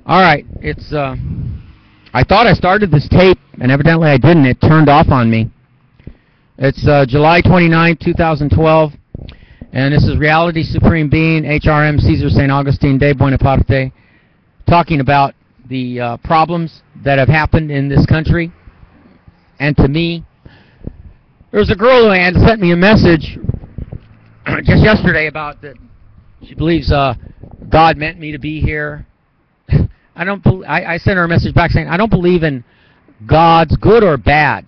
All right, it's, I thought I started this tape, and evidently I didn't. It turned off on me. It's July 29, 2012, and this is Reality Supreme Being, HRM, Caesar St. Augustine, de Buonaparte, talking about the problems that have happened in this country. And to me, there's a girl who had sent me a message just yesterday about that she believes God meant me to be here. I sent her a message back saying, I don't believe in gods, good or bad,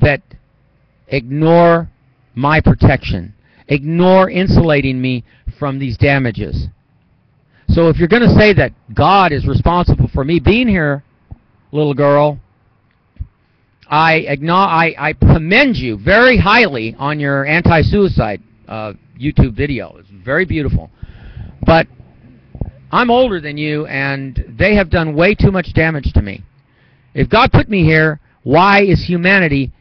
that ignore my protection, ignore insulating me from these damages. So if you're going to say that God is responsible for me being here, little girl, I commend you very highly on your anti-suicide YouTube video. It's very beautiful. But I'm older than you, and they have done way too much damage to me. If God put me here, why is humanity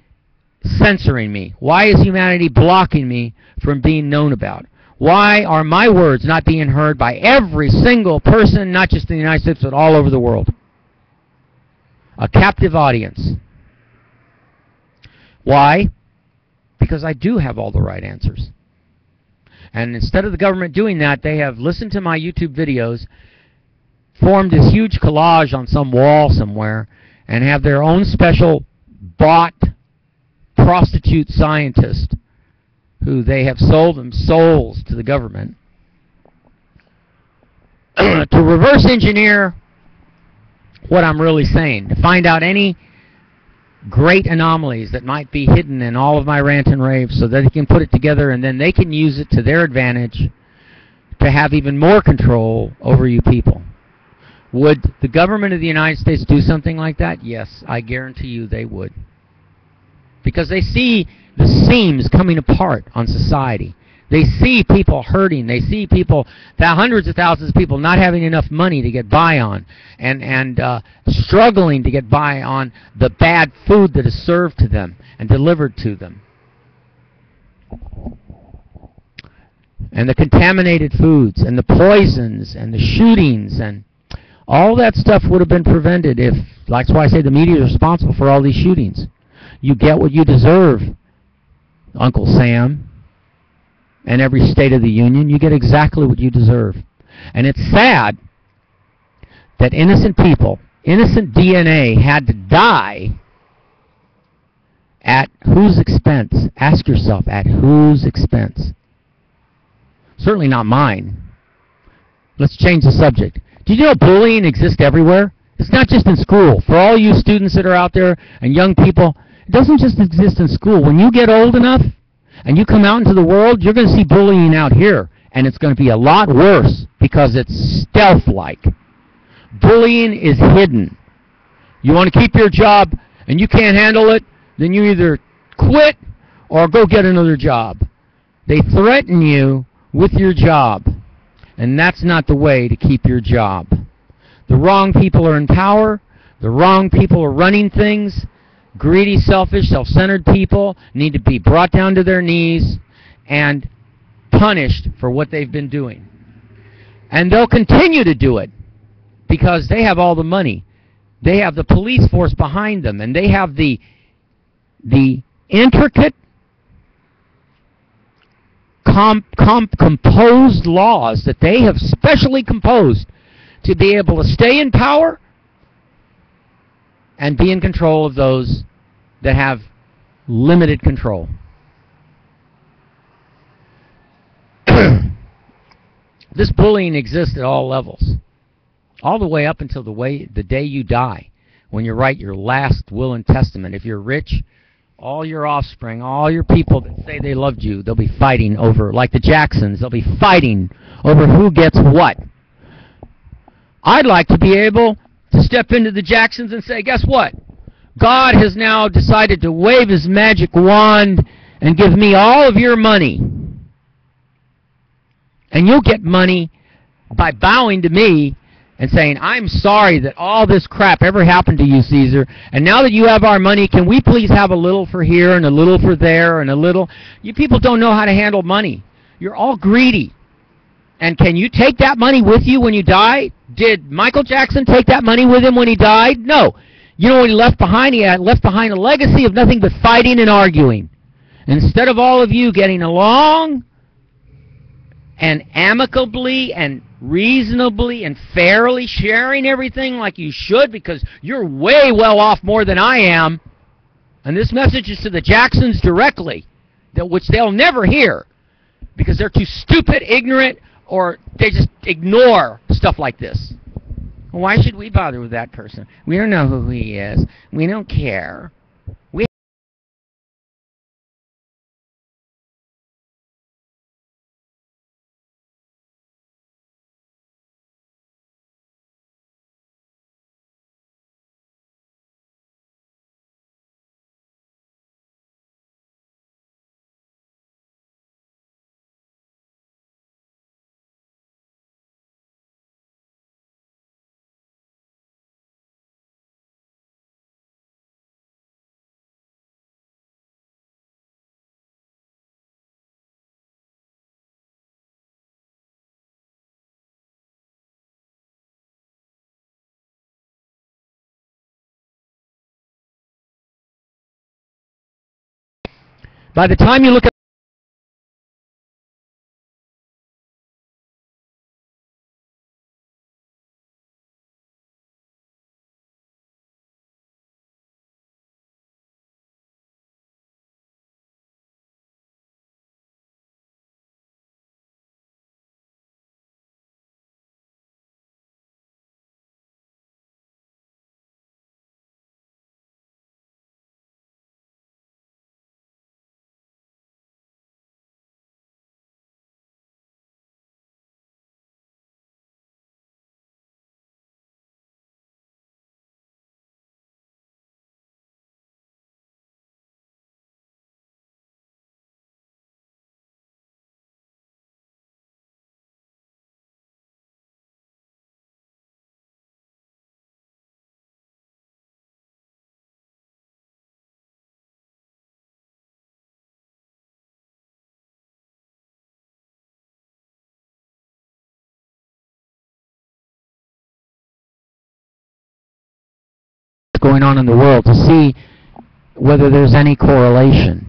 censoring me? Why is humanity blocking me from being known about? Why are my words not being heard by every single person, not just in the United States, but all over the world? A captive audience. Why? Because I do have all the right answers. And instead of the government doing that, they have listened to my YouTube videos, formed this huge collage on some wall somewhere, and have their own special bought prostitute scientist who they have sold them souls to the government to reverse engineer what I'm really saying, to find out any great anomalies that might be hidden in all of my rant and rave so that they can put it together and then they can use it to their advantage to have even more control over you people. Would the government of the United States do something like that? Yes, I guarantee you they would. Because they see the seams coming apart on society. They see people hurting. They see people, hundreds of thousands of people not having enough money to get by on and struggling to get by on the bad food that is served to them and delivered to them. And the contaminated foods and the poisons and the shootings and all that stuff would have been prevented if, that's why I say the media is responsible for all these shootings. You get what you deserve, Uncle Sam. And every State of the Union, you get exactly what you deserve. And it's sad that innocent people, innocent DNA had to die at whose expense? Ask yourself, at whose expense? Certainly not mine. Let's change the subject. Did you know bullying exists everywhere? It's not just in school. For all you students that are out there and young people, it doesn't just exist in school. When you get old enough, and you come out into the world, you're going to see bullying out here. And it's going to be a lot worse because it's stealth-like. Bullying is hidden. You want to keep your job and you can't handle it, then you either quit or go get another job. They threaten you with your job. And that's not the way to keep your job. The wrong people are in power. The wrong people are running things. Greedy, selfish, self-centered people need to be brought down to their knees and punished for what they've been doing. And they'll continue to do it because they have all the money. They have the police force behind them, and they have the intricate, composed laws that they have specially composed to be able to stay in power and be in control of those that have limited control. This bullying exists at all levels, all the way up until the day you die, when you write your last will and testament. If you're rich, all your offspring, all your people that say they loved you, they'll be fighting over, like the Jacksons, they'll be fighting over who gets what. I'd like to be able to step into the Jacksons and say, guess what? God has now decided to wave his magic wand and give me all of your money. And you'll get money by bowing to me and saying, I'm sorry that all this crap ever happened to you, Caesar, and now that you have our money, can we please have a little for here and a little for there and a little? You people don't know how to handle money. You're all greedy. And can you take that money with you when you die? Did Michael Jackson take that money with him when he died? No. You know what he left behind? He had left behind a legacy of nothing but fighting and arguing. Instead of all of you getting along and amicably and reasonably and fairly sharing everything like you should, because you're way well off more than I am, and this message is to the Jacksons directly, which they'll never hear because they're too stupid, ignorant, or they just ignore stuff like this. Why should we bother with that person? We don't know who he is. We don't care. By the time you look at what's going on in the world to see whether there's any correlation.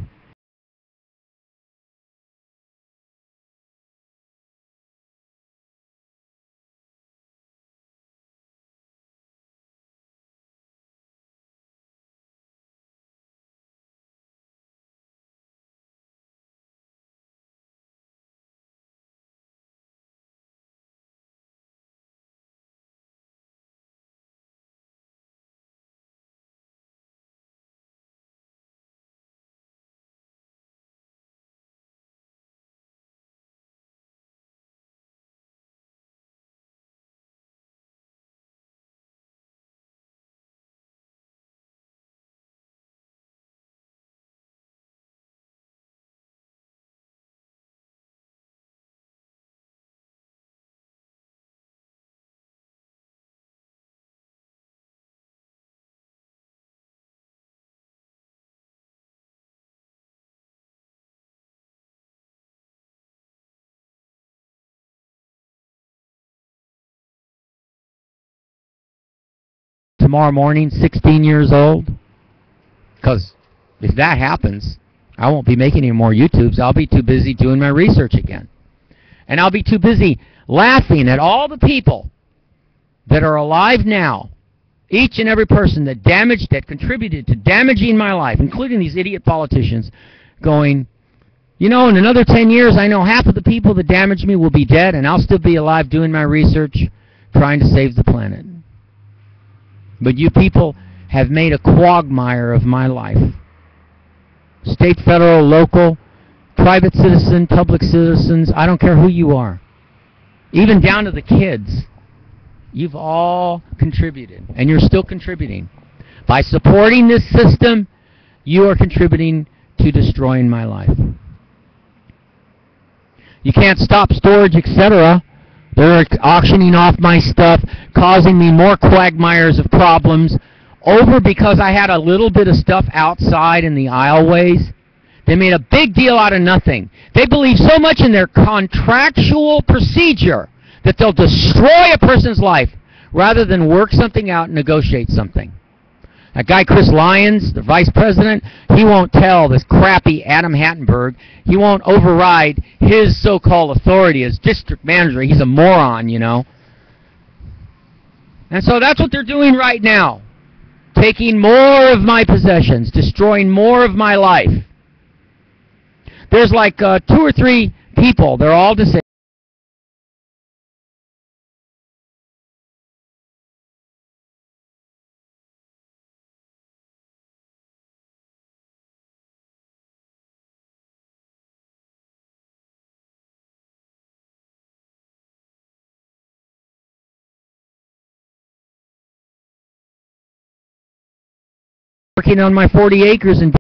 Tomorrow morning, 16 years old, because if that happens, I won't be making any more YouTubes. I'll be too busy doing my research again. And I'll be too busy laughing at all the people that are alive now, each and every person that contributed to damaging my life, including these idiot politicians, going, you know, in another 10 years, I know half of the people that damaged me will be dead, and I'll still be alive doing my research, trying to save the planet. But you people have made a quagmire of my life. State, federal, local, private citizen, public citizens, I don't care who you are. Even down to the kids. You've all contributed, and you're still contributing. By supporting this system, you are contributing to destroying my life. You can't stop storage, etc. They're auctioning off my stuff, causing me more quagmires of problems, over because I had a little bit of stuff outside in the aisleways. They made a big deal out of nothing. They believe so much in their contractual procedure that they'll destroy a person's life rather than work something out and negotiate something. That guy Chris Lyons, the vice president, he won't tell this crappy Adam Hattenberg, he won't override his so-called authority as district manager. He's a moron, you know. And so that's what they're doing right now. Taking more of my possessions, destroying more of my life. There's like 2 or 3 people, they're all disabled. Working on my 40 acres and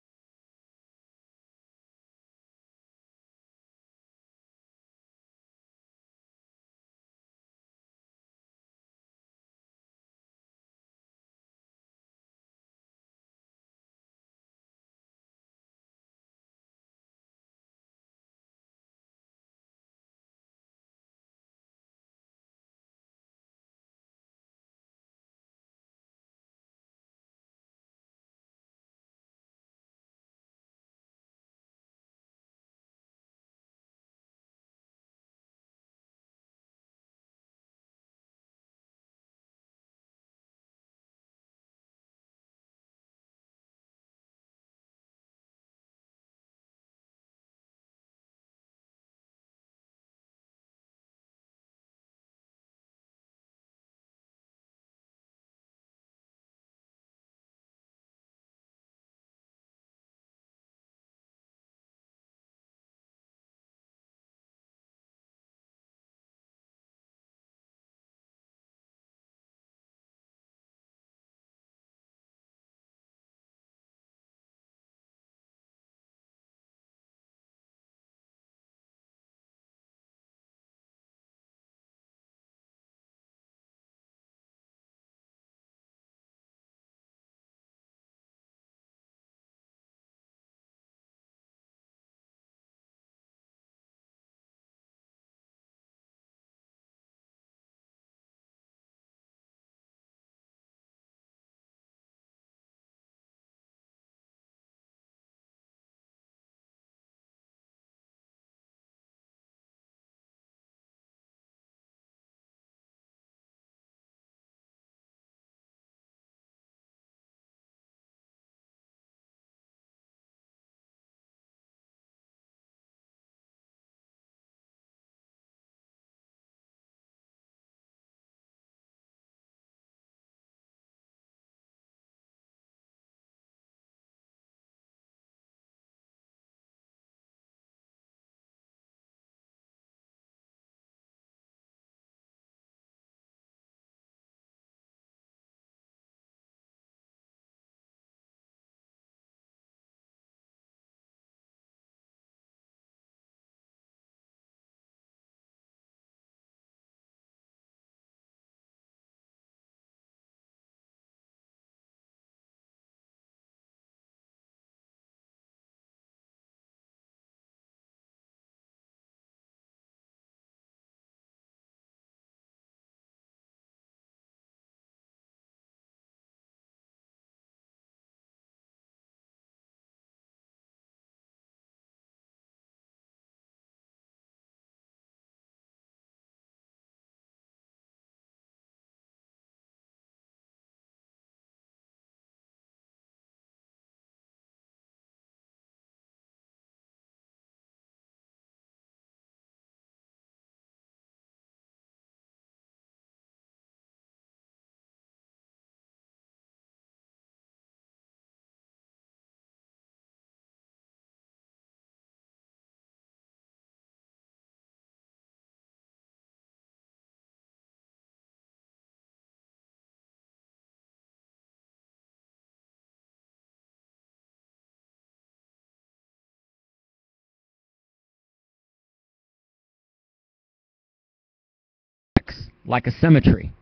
like a symmetry.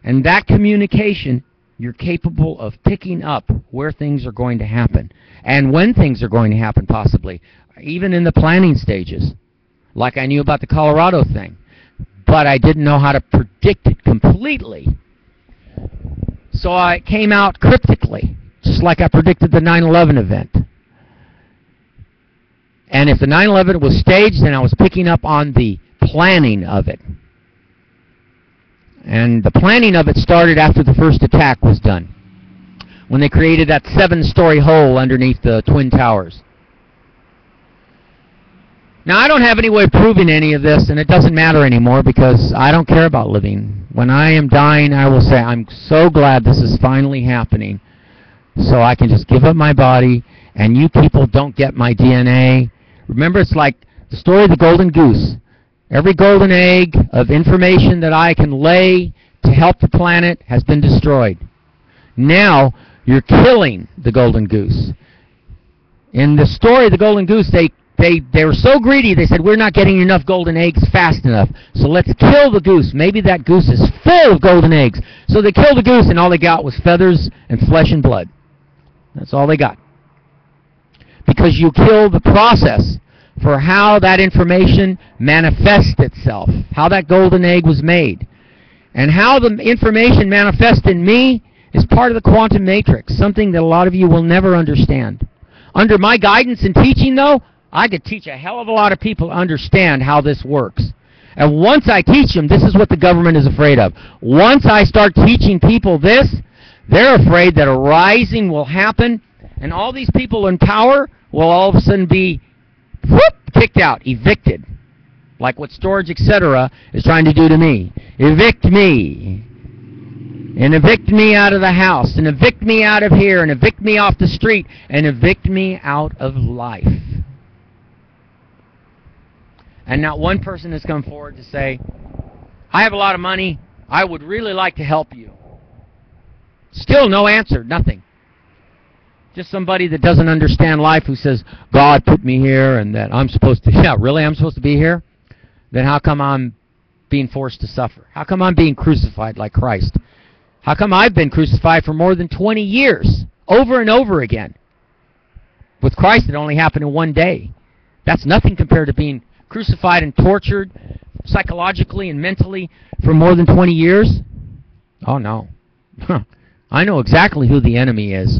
And that communication, you're capable of picking up where things are going to happen and when things are going to happen, possibly, even in the planning stages, like I knew about the Colorado thing. But I didn't know how to predict it completely. So I came out cryptically, just like I predicted the 9/11 event. And if the 9/11 was staged, then I was picking up on the planning of it. And the planning of it started after the first attack was done, when they created that 7-story hole underneath the Twin Towers. Now, I don't have any way of proving any of this, and it doesn't matter anymore because I don't care about living. When I am dying, I will say, I'm so glad this is finally happening, so I can just give up my body, and you people don't get my DNA. Remember, it's like the story of the golden goose. Every golden egg of information that I can lay to help the planet has been destroyed. Now, you're killing the golden goose. In the story of the golden goose, they were so greedy, they said, we're not getting enough golden eggs fast enough, so let's kill the goose. Maybe that goose is full of golden eggs. So they killed the goose, and all they got was feathers and flesh and blood. That's all they got. Because you kill the process for how that information manifests itself, how that golden egg was made. And how the information manifests in me is part of the quantum matrix, something that a lot of you will never understand. Under my guidance and teaching, though, I could teach a hell of a lot of people to understand how this works. And once I teach them, this is what the government is afraid of. Once I start teaching people this, they're afraid that a rising will happen, and all these people in power will all of a sudden be kicked out, evicted, like what Storage, etc. is trying to do to me. Evict me, and evict me out of the house, and evict me out of here, and evict me off the street, and evict me out of life. And not one person has come forward to say, I have a lot of money, I would really like to help you. Still no answer, nothing. Just somebody that doesn't understand life who says, God put me here and that I'm supposed to, yeah, really, I'm supposed to be here? Then how come I'm being forced to suffer? How come I'm being crucified like Christ? How come I've been crucified for more than 20 years, over and over again? With Christ, it only happened in one day. That's nothing compared to being crucified and tortured psychologically and mentally for more than 20 years. Oh, no. I know exactly who the enemy is.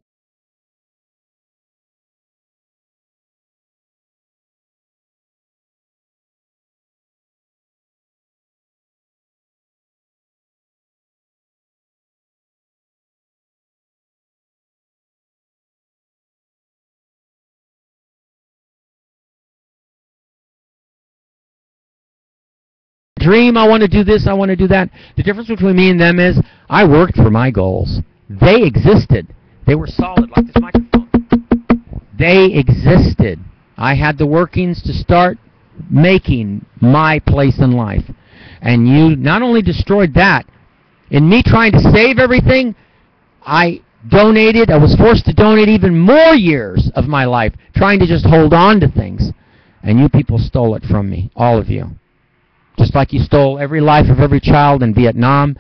Dream, I want to do this, I want to do that. The difference between me and them is I worked for my goals. They existed. They were solid, like this microphone. They existed. I had the workings to start making my place in life. And you not only destroyed that, in me trying to save everything, I was forced to donate even more years of my life trying to just hold on to things. And you people stole it from me, all of you. Just like you stole every life of every child in Vietnam.